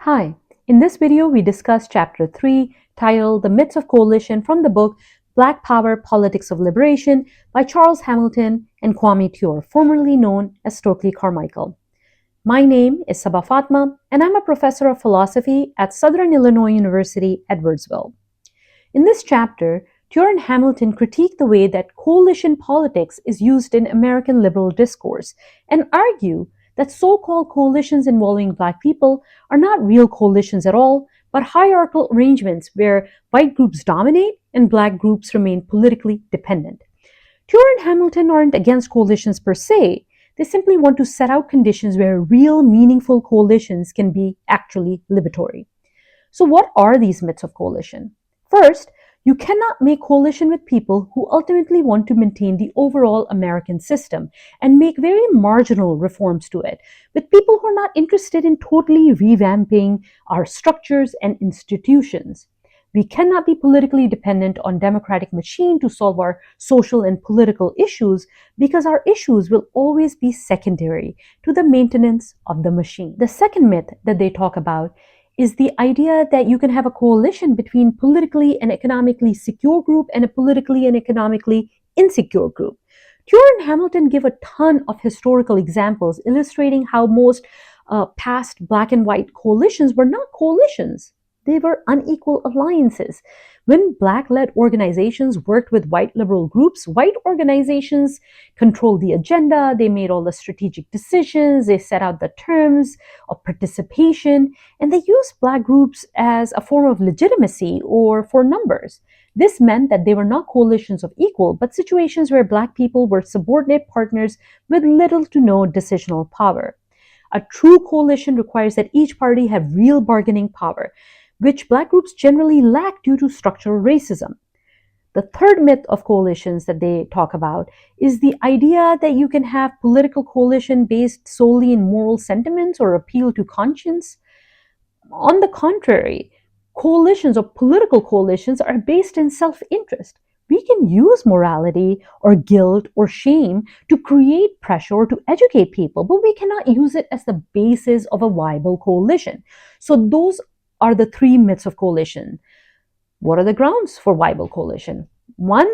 Hi, in this video we discuss Chapter 3 titled The Myths of Coalition from the book Black Power, Politics of Liberation by Charles Hamilton and Kwame Ture, formerly known as Stokely Carmichael. My name is Sabah Fatma and I'm a professor of philosophy at Southern Illinois University, Edwardsville. In this chapter, Ture and Hamilton critique the way that coalition politics is used in American liberal discourse and argue that so-called coalitions involving Black people are not real coalitions at all, but hierarchical arrangements where white groups dominate and Black groups remain politically dependent. Ture and Hamilton aren't against coalitions per se. They simply want to set out conditions where real, meaningful coalitions can be actually liberatory. So what are these myths of coalition? First, you cannot make coalition with people who ultimately want to maintain the overall American system and make very marginal reforms to it, with people who are not interested in totally revamping our structures and institutions. We cannot be politically dependent on democratic machine to solve our social and political issues because our issues will always be secondary to the maintenance of the machine. The second myth that they talk about is the idea that you can have a coalition between politically and economically secure group and a politically and economically insecure group. Ture and Hamilton give a ton of historical examples illustrating how most past black and white coalitions were not coalitions. They were unequal alliances. When Black-led organizations worked with white liberal groups, white organizations controlled the agenda, they made all the strategic decisions, they set out the terms of participation, and they used Black groups as a form of legitimacy or for numbers. This meant that they were not coalitions of equal, but situations where Black people were subordinate partners with little to no decisional power. A true coalition requires that each party have real bargaining power, which Black groups generally lack due to structural racism. The third myth of coalitions that they talk about is the idea that you can have political coalition based solely in moral sentiments or appeal to conscience. On the contrary, coalitions or political coalitions are based in self-interest. We can use morality or guilt or shame to create pressure or to educate people, but we cannot use it as the basis of a viable coalition. So those are the three myths of coalition. What are the grounds for viable coalition? One,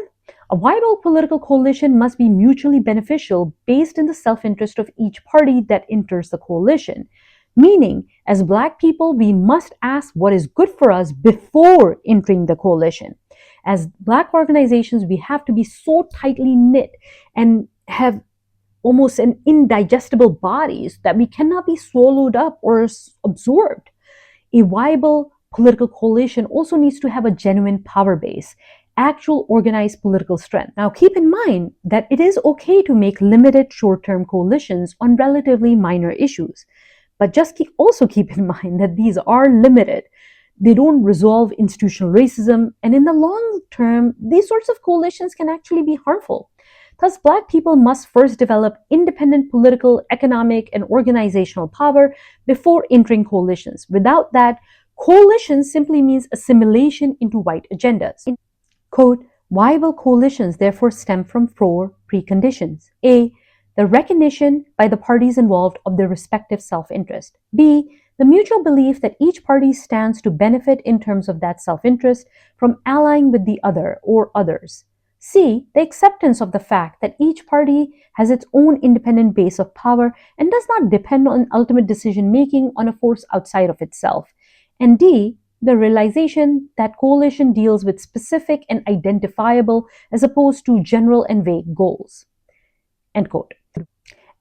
a viable political coalition must be mutually beneficial based in the self-interest of each party that enters the coalition. Meaning, as Black people, we must ask what is good for us before entering the coalition. As Black organizations, we have to be so tightly knit and have almost an indigestible bodies that we cannot be swallowed up or absorbed. A viable political coalition also needs to have a genuine power base, actual organized political strength. Now, keep in mind that it is okay to make limited short-term coalitions on relatively minor issues. But just also keep in mind that these are limited. They don't resolve institutional racism, and in the long term, these sorts of coalitions can actually be harmful. Thus, Black people must first develop independent political, economic, and organizational power before entering coalitions. Without that, coalition simply means assimilation into white agendas. Quote, viable coalitions therefore stem from four preconditions. A, the recognition by the parties involved of their respective self-interest. B, the mutual belief that each party stands to benefit in terms of that self-interest from allying with the other or others. C, the acceptance of the fact that each party has its own independent base of power and does not depend on ultimate decision-making on a force outside of itself. And D, the realization that coalition deals with specific and identifiable as opposed to general and vague goals. End quote.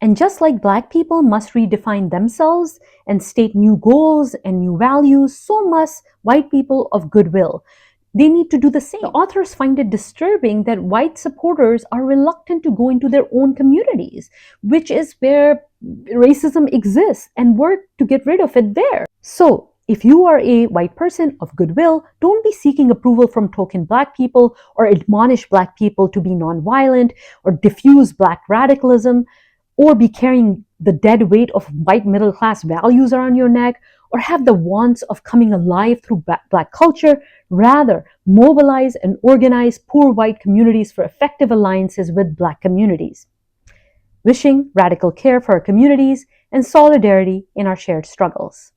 And just like Black people must redefine themselves and state new goals and new values, so must white people of goodwill. They need to do the same. The authors find it disturbing that white supporters are reluctant to go into their own communities, which is where racism exists, and work to get rid of it there. So, if you are a white person of goodwill, don't be seeking approval from token Black people or admonish Black people to be nonviolent or diffuse Black radicalism or be carrying the dead weight of white middle class values around your neck or have the wants of coming alive through Black culture. Rather, mobilize and organize poor white communities for effective alliances with Black communities. Wishing radical care for our communities and solidarity in our shared struggles.